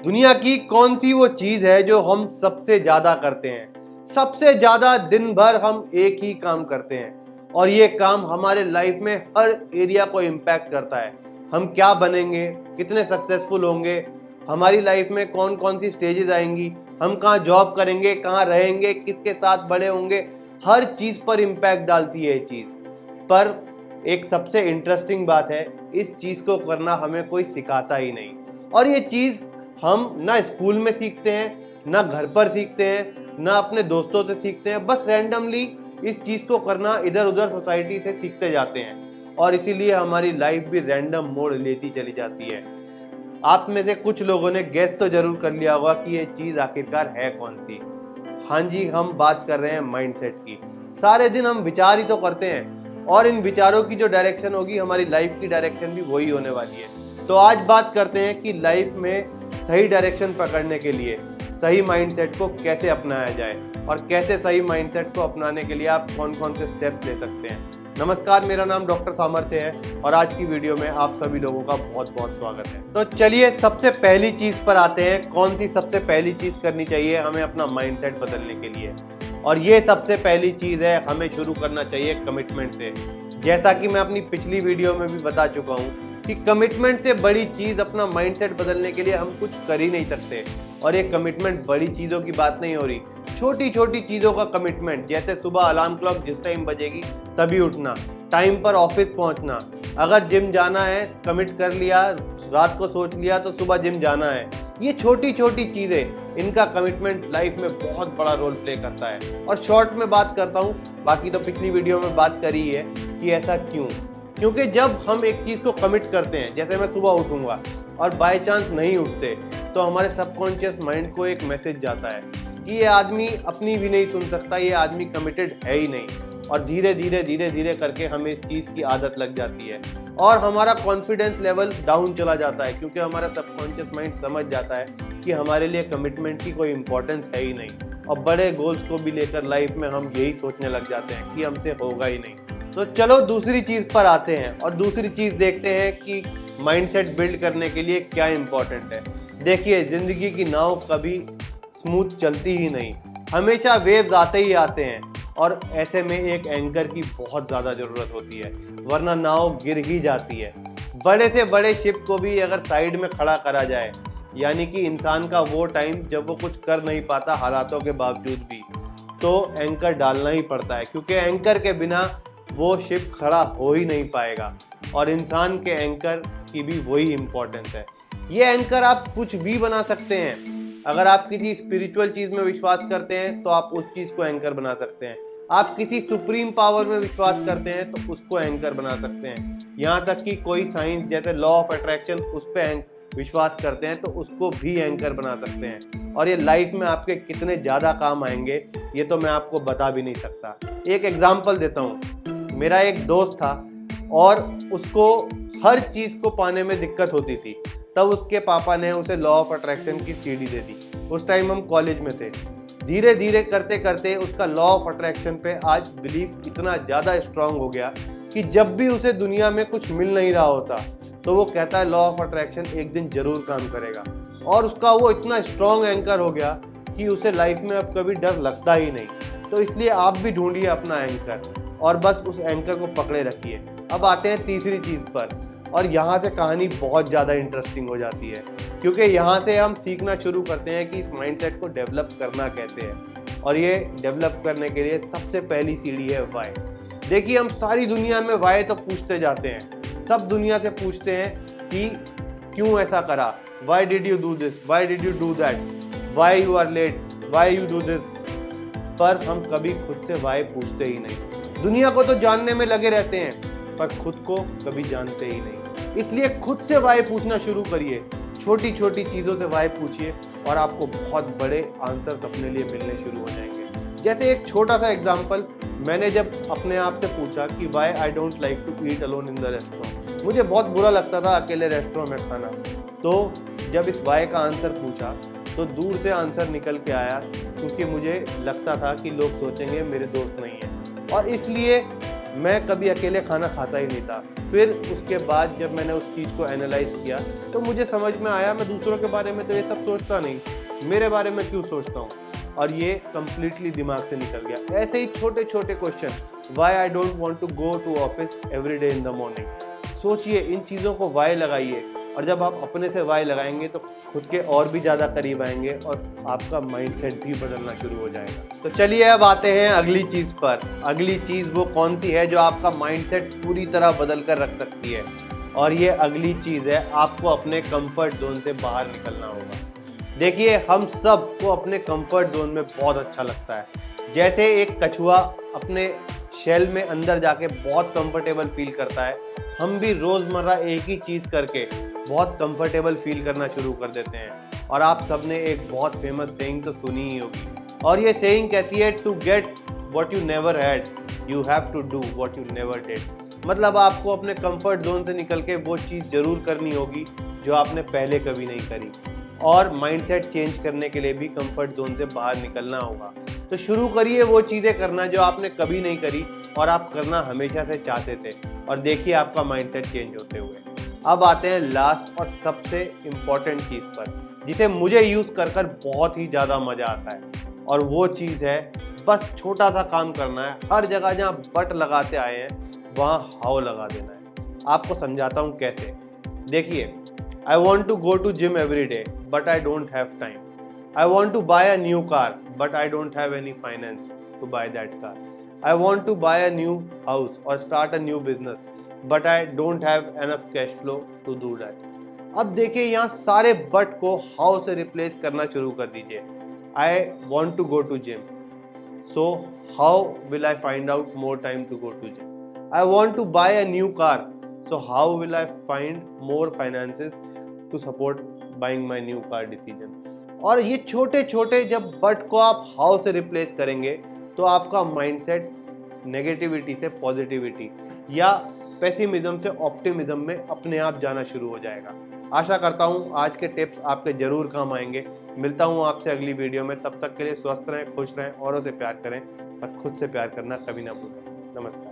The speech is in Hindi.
दुनिया की कौन सी वो चीज है जो हम सबसे ज्यादा करते हैं? सबसे ज्यादा दिन भर हम एक ही काम करते हैं और ये काम हमारे लाइफ में हर एरिया को इम्पैक्ट करता है। हम क्या बनेंगे, कितने सक्सेसफुल होंगे, हमारी लाइफ में कौन कौन सी स्टेजेस आएंगी, हम कहाँ जॉब करेंगे, कहाँ रहेंगे, किसके साथ बड़े होंगे, हर चीज पर इम्पैक्ट डालती है ये चीज। पर एक सबसे इंटरेस्टिंग बात है, इस चीज को करना हमें कोई सिखाता ही नहीं। और ये चीज हम ना स्कूल में सीखते हैं, ना घर पर सीखते हैं, ना अपने दोस्तों से सीखते हैं। बस रैंडमली इस चीज को करना इधर उधर सोसाइटी से सीखते जाते हैं और इसीलिए हमारी लाइफ भी रैंडम मोड़ लेती चली जाती है। आप में से कुछ लोगों ने गेस तो जरूर कर लिया होगा कि ये चीज आखिरकार है कौन सी। हाँ जी, हम बात कर रहे हैं माइंडसेट की। सारे दिन हम विचार ही तो करते हैं और इन विचारों की जो डायरेक्शन होगी, हमारी लाइफ की डायरेक्शन भी वही होने वाली है। तो आज बात करते हैं कि लाइफ में सही डायरेक्शन पकड़ने के लिए सही माइंडसेट को कैसे अपनाया जाए और कैसे सही माइंडसेट को अपनाने के लिए आप कौन कौन से स्टेप्स ले सकते हैं। नमस्कार, मेरा नाम डॉक्टर सामर्थ्य है और आज की वीडियो में आप सभी लोगों का बहुत बहुत स्वागत है। तो चलिए सबसे पहली चीज पर आते हैं। कौन सी सबसे पहली चीज करनी चाहिए हमें अपना माइंडसेट बदलने के लिए? और ये सबसे पहली चीज है, हमें शुरू करना चाहिए कमिटमेंट से। जैसा कि मैं अपनी पिछली वीडियो में भी बता चुका हूँ कि कमिटमेंट से बड़ी चीज अपना माइंडसेट बदलने के लिए हम कुछ कर ही नहीं सकते। और ये कमिटमेंट बड़ी चीजों की बात नहीं हो रही, छोटी छोटी चीजों का कमिटमेंट। जैसे सुबह अलार्म क्लॉक जिस टाइम बजेगी तभी उठना, टाइम पर ऑफिस पहुंचना, अगर जिम जाना है कमिट कर लिया, रात को सोच लिया तो सुबह जिम जाना है। ये छोटी छोटी चीजें, इनका कमिटमेंट लाइफ में बहुत बड़ा रोल प्ले करता है। और शॉर्ट में बात करता हूँ, बाकी तो पिछली वीडियो में बात करी है कि ऐसा क्यों। क्योंकि जब हम एक चीज को कमिट करते हैं, जैसे मैं सुबह उठूंगा और बाय चांस नहीं उठते, तो हमारे सबकॉन्शियस माइंड को एक मैसेज जाता है कि ये आदमी अपनी भी नहीं सुन सकता, ये आदमी कमिटेड है ही नहीं। और धीरे धीरे करके हमें इस चीज की आदत लग जाती है और हमारा कॉन्फिडेंस लेवल डाउन चला जाता है, क्योंकि हमारा सबकॉन्शियस माइंड समझ जाता है कि हमारे लिए कमिटमेंट की कोई इंपॉर्टेंस है ही नहीं। और बड़े गोल्स को भी लेकर लाइफ में हम यही सोचने लग जाते हैं कि हमसे होगा ही नहीं। तो चलो दूसरी चीज पर आते हैं और दूसरी चीज देखते हैं कि माइंडसेट बिल्ड करने के लिए क्या इंपॉर्टेंट है। देखिए, जिंदगी की नाव कभी स्मूथ चलती ही नहीं, हमेशा वेव्स आते ही आते हैं और ऐसे में एक एंकर की बहुत ज़्यादा ज़रूरत होती है, वरना नाव गिर ही जाती है। बड़े से बड़े शिप को भी अगर साइड में खड़ा करा जाए, यानी कि इंसान का वो टाइम जब वो कुछ कर नहीं पाता हालातों के बावजूद भी, तो एंकर डालना ही पड़ता है, क्योंकि एंकर के बिना वो शिप खड़ा हो ही नहीं पाएगा। और इंसान के एंकर की भी वही इम्पोर्टेंस है। ये एंकर आप कुछ भी बना सकते हैं। अगर आप किसी स्पिरिचुअल चीज में विश्वास करते हैं तो आप उस चीज को एंकर बना सकते हैं। आप किसी सुप्रीम पावर में विश्वास करते हैं तो उसको एंकर बना सकते हैं। यहाँ तक कि कोई साइंस जैसे लॉ ऑफ अट्रैक्शन, उस पर विश्वास करते हैं तो उसको भी एंकर बना सकते हैं। और ये लाइफ में आपके कितने ज्यादा काम आएंगे ये तो मैं आपको बता भी नहीं सकता। एक एग्जाम्पल देता हूँ। मेरा एक दोस्त था और उसको हर चीज को पाने में दिक्कत होती थी। तब उसके पापा ने उसे लॉ ऑफ अट्रैक्शन की सीडी दे दी। उस टाइम हम कॉलेज में थे। धीरे धीरे करते करते उसका लॉ ऑफ अट्रैक्शन पे आज बिलीफ इतना ज़्यादा स्ट्रांग हो गया कि जब भी उसे दुनिया में कुछ मिल नहीं रहा होता तो वो कहता है लॉ ऑफ अट्रैक्शन एक दिन जरूर काम करेगा। और उसका वो इतना स्ट्रांग एंकर हो गया कि उसे लाइफ में अब कभी डर लगता ही नहीं। तो इसलिए आप भी ढूंढिए अपना एंकर और बस उस एंकर को पकड़े रखिए। अब आते हैं तीसरी चीज़ पर, और यहाँ से कहानी बहुत ज़्यादा इंटरेस्टिंग हो जाती है, क्योंकि यहाँ से हम सीखना शुरू करते हैं कि इस माइंडसेट को डेवलप करना कैसे है। और ये डेवलप करने के लिए सबसे पहली सीढ़ी है वाई। देखिए, हम सारी दुनिया में वाई तो पूछते जाते हैं, सब दुनिया से पूछते हैं कि क्यों ऐसा करा, why did you do this, why did you do that, why you are late, why you do this. पर हम कभी खुद से वाई पूछते ही नहीं। दुनिया को तो जानने में लगे रहते हैं पर खुद को कभी जानते ही नहीं। इसलिए खुद से वाई पूछना शुरू करिए। छोटी छोटी चीज़ों से वाई पूछिए और आपको बहुत बड़े आंसर्स अपने लिए मिलने शुरू हो जाएंगे। जैसे एक छोटा सा एग्जांपल, मैंने जब अपने आप से पूछा कि why I don't like to eat alone in the restaurant, मुझे बहुत बुरा लगता था अकेले रेस्टोरेंट में खाना। तो जब इस वाई का आंसर पूछा तो दूर से आंसर निकल के आया, क्योंकि मुझे लगता था कि लोग सोचेंगे मेरे दोस्त नहीं है। और इसलिए मैं कभी अकेले खाना खाता ही नहीं था। फिर उसके बाद जब मैंने उस चीज़ को एनालाइज किया तो मुझे समझ में आया मैं दूसरों के बारे में तो ये सब सोचता नहीं, मेरे बारे में क्यों सोचता हूँ, और ये कम्प्लीटली दिमाग से निकल गया। ऐसे ही छोटे छोटे question, why I don't want to go to office every day in the morning. सोचिए, इन चीज़ों को वाई लगाइए, और जब आप अपने से वाई लगाएंगे तो खुद के और भी ज़्यादा करीब आएंगे और आपका माइंडसेट भी बदलना शुरू हो जाएगा। तो चलिए अब आते हैं अगली चीज़ पर। अगली चीज़ वो कौन सी है जो आपका माइंडसेट पूरी तरह बदल कर रख सकती है, और ये अगली चीज़ है, आपको अपने कंफर्ट जोन से बाहर निकलना होगा। देखिए, हम सब को अपने कंफर्ट जोन में बहुत अच्छा लगता है। जैसे एक कछुआ अपने शेल में अंदर जाके बहुत कंफर्टेबल फील करता है, हम भी रोज़मर्रा एक ही चीज़ करके बहुत कंफर्टेबल फील करना शुरू कर देते हैं। और आप सबने एक बहुत फेमस सेइंग तो सुनी ही होगी, और ये सेइंग कहती है, to get what you never had you have to do what you never did. मतलब आपको अपने कंफर्ट जोन से निकल के वो चीज़ ज़रूर करनी होगी जो आपने पहले कभी नहीं करी, और माइंडसेट चेंज करने के लिए भी कंफर्ट जोन से बाहर निकलना होगा। तो शुरू करिए वो चीज़ें करना जो आपने कभी नहीं करी और आप करना हमेशा से चाहते थे, और देखिए आपका माइंडसेट चेंज होते हुए। अब आते हैं लास्ट और सबसे इम्पॉर्टेंट चीज़ पर, जिसे मुझे यूज़ कर कर बहुत ही ज़्यादा मज़ा आता है, और वो चीज़ है, बस छोटा सा काम करना है। हर जगह जहाँ बट लगाते आए हैं वहाँ हाउ लगा देना है। आपको समझाता हूँ कैसे। देखिए, I want to go to gym every day, but I don't have time. I want to buy a new car, but I don't have any finance to buy that car. I want to buy a new house or start a new business, but I don't have enough cash flow to do that. अब देखिए, यहाँ सारे बट को हाउ से रिप्लेस करना शुरू कर दीजिए। I want to go to gym. So how will I find out more time to go to gym? I want to buy a new car. So how will I find more finances to support buying my new car decision? और ये छोटे छोटे जब बट को आप हाउ से रिप्लेस करेंगे तो आपका माइंडसेट नेगेटिविटी से पॉजिटिविटी या पेसिमिज्म से ऑप्टिमिज्म में अपने आप जाना शुरू हो जाएगा। आशा करता हूँ आज के टिप्स आपके जरूर काम आएंगे। मिलता हूँ आपसे अगली वीडियो में, तब तक के लिए स्वस्थ रहें, खुश रहें, औरों से प्यार करें, पर खुद से प्यार करना कभी ना भूलें। नमस्कार।